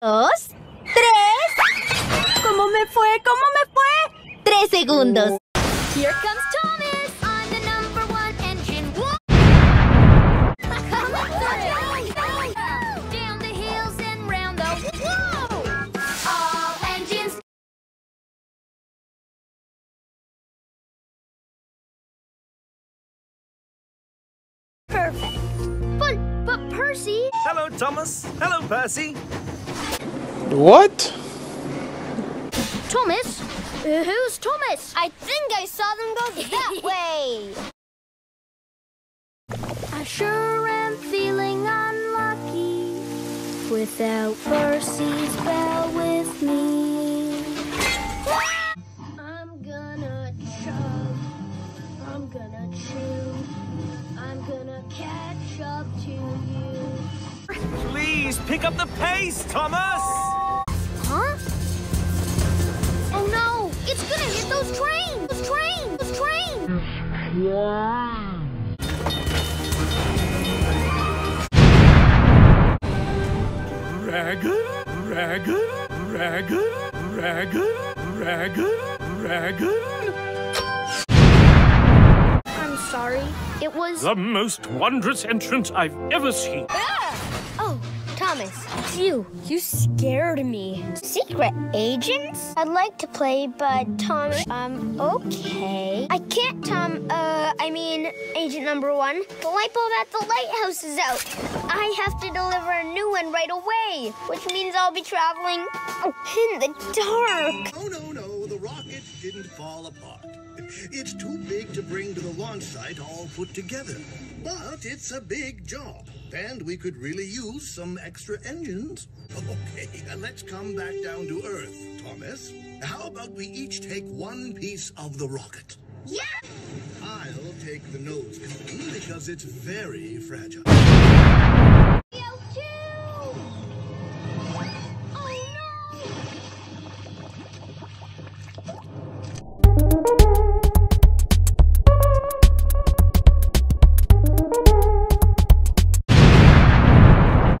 2, 3. ¿Cómo me fue? ¿Cómo me fue? 3 segundos. Here comes Thomas on the #1 engine. Down the hills and round the all engines. Perfect. But Percy. Hello, Thomas. Hello, Percy. What? Thomas? Who's Thomas? I think I saw them go that way. I sure am feeling unlucky without Percy's bell with me. I'm gonna chug, I'm gonna chew, I'm gonna catch up to you. Please pick up the pace, Thomas. Huh? Oh no! It's gonna hit those trains! Those trains! Those trains! I'm sorry. It was... The most wondrous entrance I've ever seen. Oh, Thomas, it's you. You scared me. Secret agents? I'd like to play, but Thomas, okay. I can't, I mean, Agent #1. The light bulb at the lighthouse is out. I have to deliver a new one right away, which means I'll be traveling in the dark. Oh, no, the rocket didn't fall apart. It's too big to bring to the launch site all put together. But it's a big job, and we could really use some extra engines. Okay, let's come back down to Earth, Thomas. How about we each take one piece of the rocket? Yeah! I'll take the nose cone because it's very fragile.